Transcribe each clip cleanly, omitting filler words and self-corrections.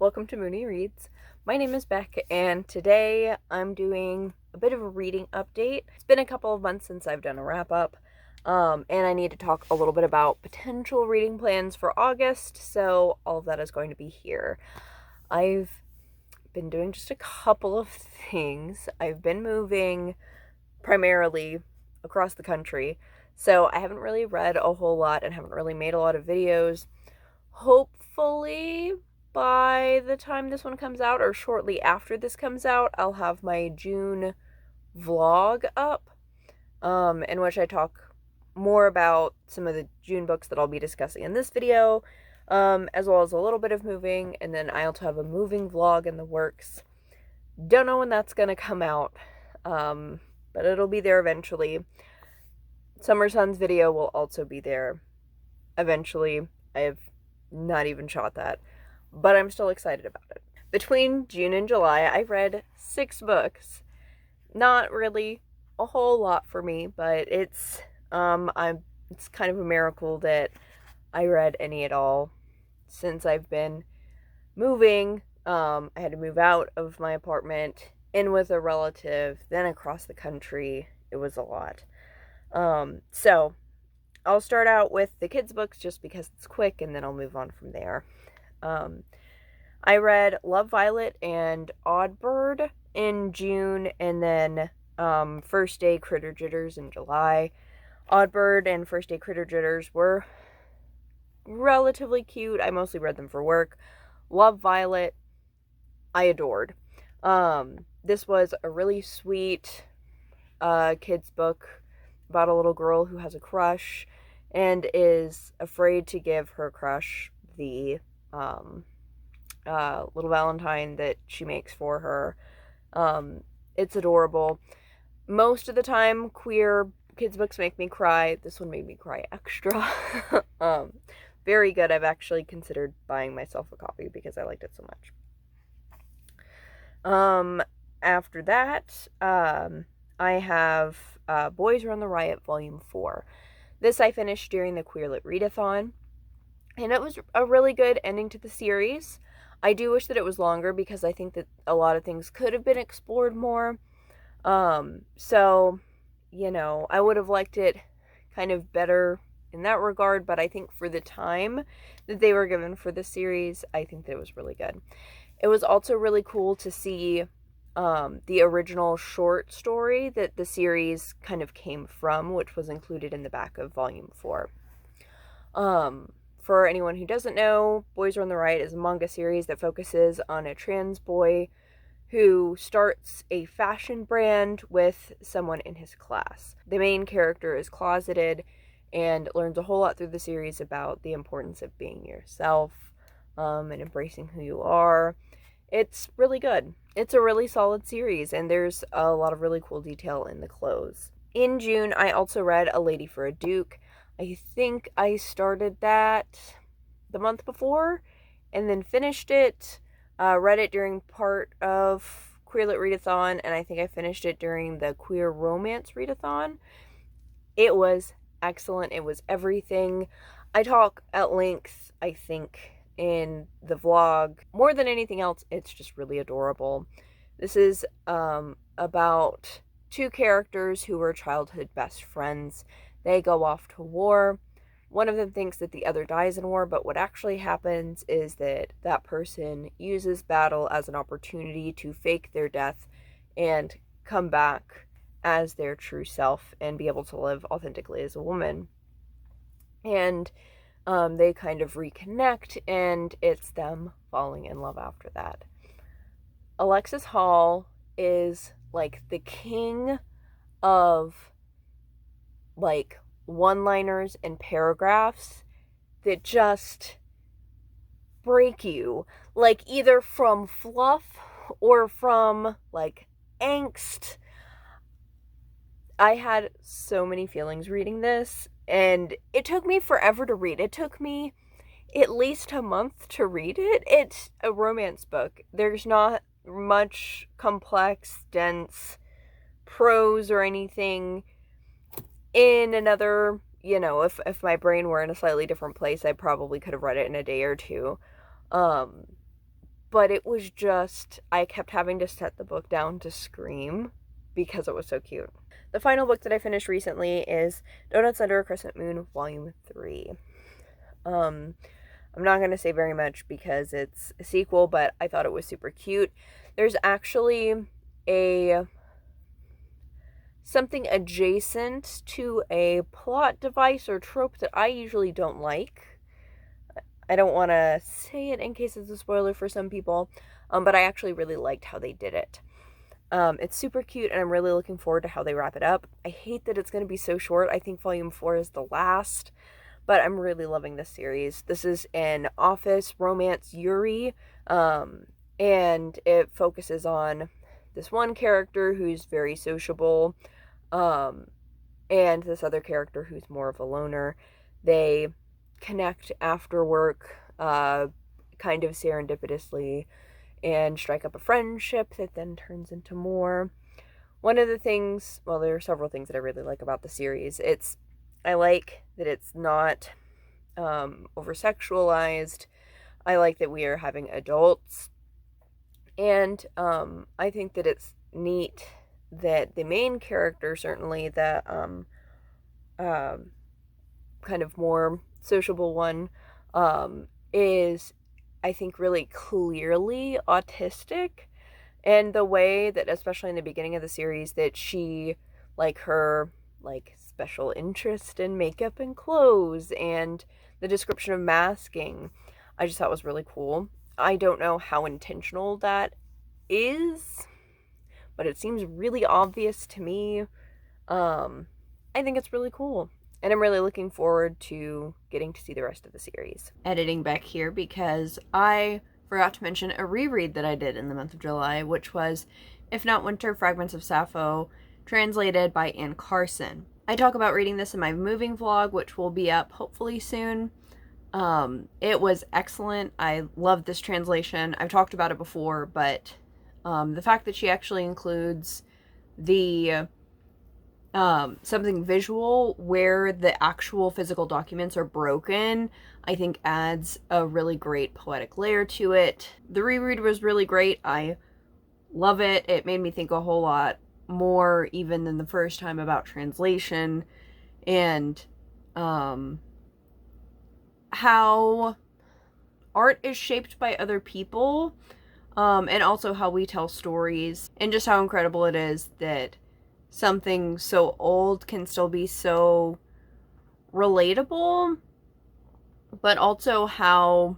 welcome to Mooney Reads. My name is Beck, and today I'm doing a bit of a reading update. It's been a couple of months since I've done a wrap-up, and I need to talk a little bit about potential reading plans for August, so all of that is going to be here. I've been doing just a couple of things. I've been moving primarily across the country, so I haven't really read a whole lot and haven't really made a lot of videos. Hopefully, by the time this one comes out, or shortly after this comes out, I'll have my June vlog up, in which I talk more about some of the June books that I'll be discussing in this video, as well as a little bit of moving, and then I also have a moving vlog in the works. Don't know when that's gonna come out, but it'll be there eventually. Summer Sun's video will also be there eventually. I have not even shot that, but I'm still excited about it. Between June and July, I read 6 books. Not really a whole lot for me, but it's kind of a miracle that I read any at all since I've been moving. I had to move out of my apartment, in with a relative, then across the country. It was a lot. So I'll start out with the kids' books just because it's quick, and then I'll move on from there. I read Love, Violet and Odd Bird in June, and then First Day Critter Jitters in July. Odd Bird and First Day Critter Jitters were relatively cute. I mostly read them for work. Love, Violet, I adored. This was a really sweet kids' book about a little girl who has a crush and is afraid to give her crush the little Valentine that she makes for her. It's adorable. Most of the time, queer kids' books make me cry. This one made me cry extra. Very good. I've actually considered buying myself a copy because I liked it so much. After that, I have Boys Run the Riot Volume 4. This I finished during the Queer Lit Readathon, and it was a really good ending to the series. I do wish that it was longer because I think that a lot of things could have been explored more. So, I would have liked it kind of better in that regard, but I think for the time that they were given for the series, I think that it was really good. It was also really cool to see the original short story that the series kind of came from, which was included in the back of Volume 4. For anyone who doesn't know, Boys Run the Riot is a manga series that focuses on a trans boy who starts a fashion brand with someone in his class. The main character is closeted and learns a whole lot through the series about the importance of being yourself, and embracing who you are. It's really good. It's a really solid series, and there's a lot of really cool detail in the clothes. In June, I also read A Lady for a Duke. I think I started that the month before and then finished it. Read it during part of Queer Lit Readathon, and I think I finished it during the Queer Romance Readathon. It was excellent. It was everything. I talk at length, I think, in the vlog. More than anything else, it's just really adorable. This is about 2 characters who were childhood best friends. They go off to war. One of them thinks that the other dies in war, but what actually happens is that that person uses battle as an opportunity to fake their death and come back as their true self and be able to live authentically as a woman. And they kind of reconnect, and it's them falling in love after that. Alexis Hall is like the king of like one-liners and paragraphs that just break you, like either from fluff or from like angst. I had so many feelings reading this, and it took me forever to read. It took me at least a month to read it. It's a romance book. There's not much complex, dense prose or anything. In another, if my brain were in a slightly different place, I probably could have read it in a day or two. but it was just, I kept having to set the book down to scream because it was so cute. The final book that I finished recently is Doughnuts Under a Crescent Moon, Volume 3. I'm not going to say very much because it's a sequel, but I thought it was super cute. There's actually something adjacent to a plot device or trope that I usually don't like. I don't want to say it in case it's a spoiler for some people, but I actually really liked how they did it. It's super cute, and I'm really looking forward to how they wrap it up. I hate that it's going to be so short. I think Volume 4 is the last, but I'm really loving this series. This is an office romance Yuri, and it focuses on this one character who's very sociable, and this other character who's more of a loner. They connect after work, kind of serendipitously, and strike up a friendship that then turns into more. One of the things, well, there are several things that I really like about the series. I like that it's not over-sexualized. I like that we are having adults. And I think that it's neat that the main character, certainly the kind of more sociable one, is, I think, really clearly autistic. And the way that, especially in the beginning of the series, that she, like, her, like, special interest in makeup and clothes and the description of masking, I just thought was really cool. I don't know how intentional that is, but it seems really obvious to me. I think it's really cool. And I'm really looking forward to getting to see the rest of the series. Editing back here because I forgot to mention a reread that I did in the month of July, which was If Not Winter, Fragments of Sappho, translated by Anne Carson. I talk about reading this in my moving vlog, which will be up hopefully soon. It was excellent. I loved this translation. I've talked about it before, but the fact that she actually includes the something visual where the actual physical documents are broken, I think adds a really great poetic layer to it. The reread was really great. I love it. It made me think a whole lot more even than the first time about translation and how art is shaped by other people, and also how we tell stories, and just how incredible it is that something so old can still be so relatable, but also how,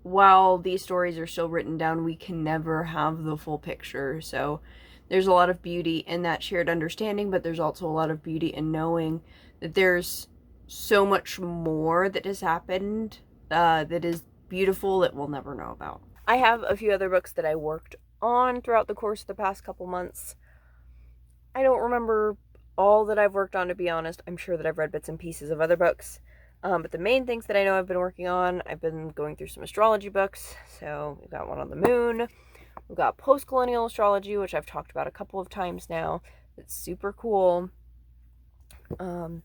while these stories are still written down, we can never have the full picture. So there's a lot of beauty in that shared understanding, but there's also a lot of beauty in knowing that there's so much more that has happened that is beautiful that we'll never know about. I have a few other books that I worked on throughout the course of the past couple months. I don't remember all that I've worked on, to be honest. I'm sure that I've read bits and pieces of other books. But the main things that I know I've been working on, I've been going through some astrology books. So we've got one on the moon. We've got post-colonial astrology, which I've talked about a couple of times now. It's super cool. And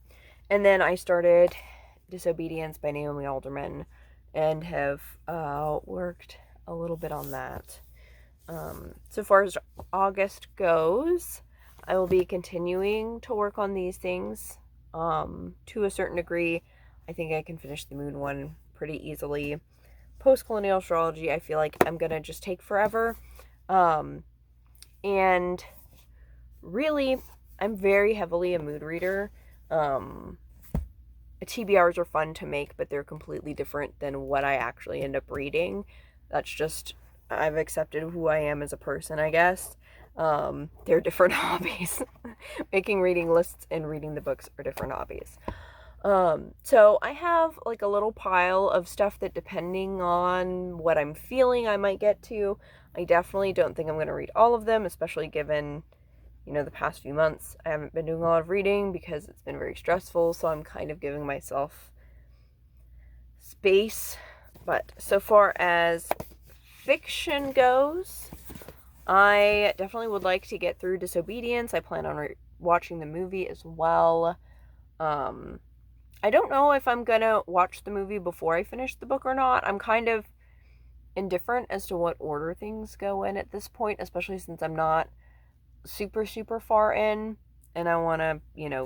then I started Disobedience by Naomi Alderman and have worked a little bit on that. So far as August goes, I will be continuing to work on these things to a certain degree. I think I can finish the moon one pretty easily. Post-colonial astrology, I feel like I'm going to just take forever. And really, I'm very heavily a mood reader. TBRs are fun to make, but they're completely different than what I actually end up reading. That's just, I've accepted who I am as a person, I guess. They're different hobbies. Making reading lists and reading the books are different hobbies. So I have like a little pile of stuff that, depending on what I'm feeling, I might get to. I definitely don't think I'm going to read all of them, especially given, the past few months I haven't been doing a lot of reading because it's been very stressful, so I'm kind of giving myself space. But so far as fiction goes, I definitely would like to get through Disobedience. I plan on watching the movie as well. I don't know if I'm gonna watch the movie before I finish the book or not. I'm kind of indifferent as to what order things go in at this point, especially since I'm not super, super far in and I want to,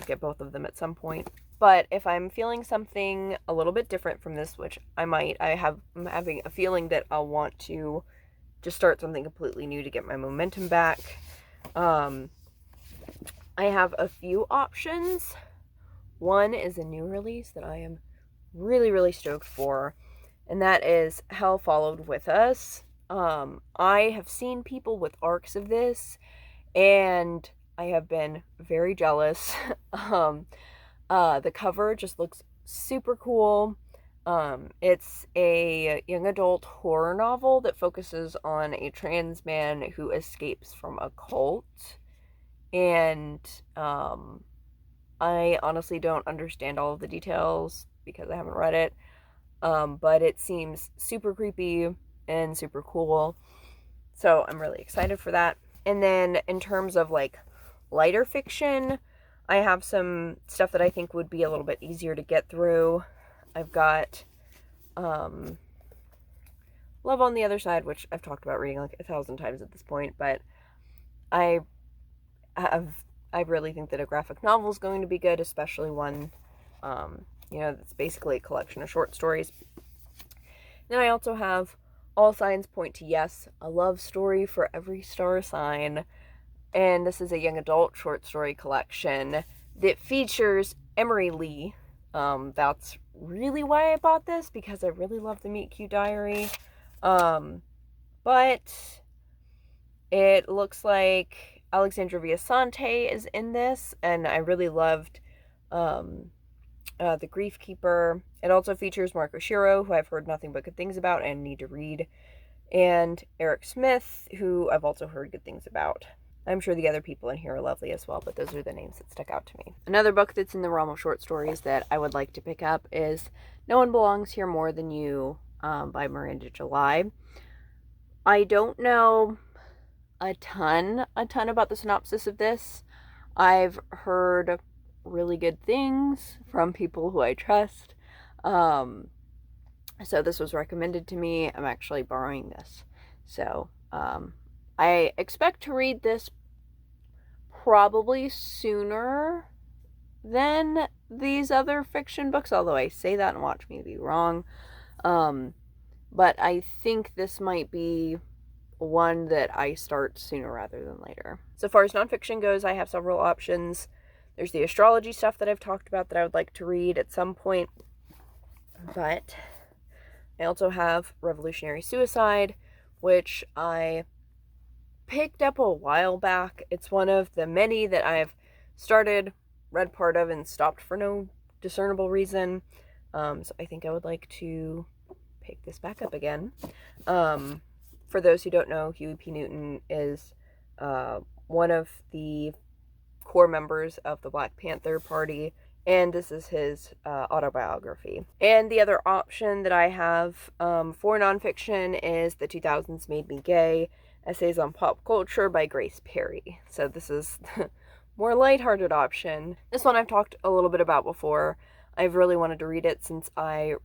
get both of them at some point. But if I'm feeling something a little bit different from this, which I'm having a feeling that I'll want to just start something completely new to get my momentum back. I have a few options. One is a new release that I am really, really stoked for, and that is Hell Followed With Us. I have seen people with arcs of this, and I have been very jealous. The cover just looks super cool. It's a young adult horror novel that focuses on a trans man who escapes from a cult. And I honestly don't understand all of the details because I haven't read it. But it seems super creepy and super cool. So I'm really excited for that. And then in terms of like lighter fiction, I have some stuff that I think would be a little bit easier to get through. I've got Love on the Other Side, which I've talked about reading like 1,000 times at this point, but I really think that a graphic novel is going to be good, especially one, that's basically a collection of short stories. Then I also have All Signs Point to Yes, a love story for every star sign. And this is a young adult short story collection that features Emery Lee. That's really why I bought this, because I really love the Meet Cute Diary. But it looks like Alexandra Viasante is in this, and I really loved The Grief Keeper. It also features Marco Shiro, who I've heard nothing but good things about and need to read, and Eric Smith, who I've also heard good things about. I'm sure the other people in here are lovely as well, but those are the names that stuck out to me. Another book that's in the realm of short stories that I would like to pick up is No One Belongs Here More Than You by Miranda July. I don't know a ton about the synopsis of this. I've heard really good things from people who I trust. So this was recommended to me. I'm actually borrowing this. So I expect to read this probably sooner than these other fiction books, although I say that and watch me be wrong. But I think this might be one that I start sooner rather than later. So far as nonfiction goes, I have several options. There's the astrology stuff that I've talked about that I would like to read at some point. But I also have Revolutionary Suicide, which I picked up a while back. It's one of the many that I've started, read part of, and stopped for no discernible reason. So I think I would like to pick this back up again. For those who don't know, Huey P. Newton is one of the core members of the Black Panther Party, and this is his autobiography. And the other option that I have for nonfiction is The 2000s Made Me Gay, Essays on Pop Culture by Grace Perry. So this is the more lighthearted option. This one I've talked a little bit about before. I've really wanted to read it since I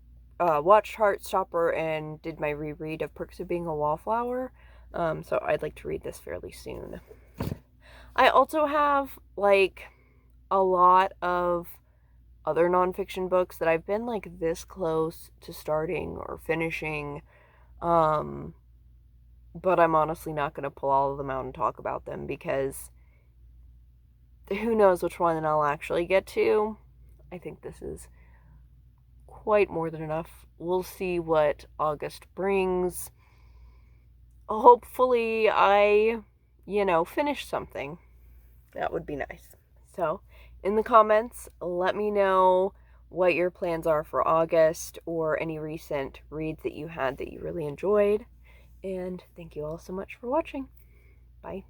watched Heartstopper and did my reread of Perks of Being a Wallflower. So I'd like to read this fairly soon. I also have like a lot of other nonfiction books that I've been like this close to starting or finishing. But I'm honestly not going to pull all of them out and talk about them because who knows which one I'll actually get to. I think this is quite more than enough. We'll see what August brings. Hopefully I, finish something. That would be nice. So, in the comments, let me know what your plans are for August or any recent reads that you had that you really enjoyed. And thank you all so much for watching. Bye.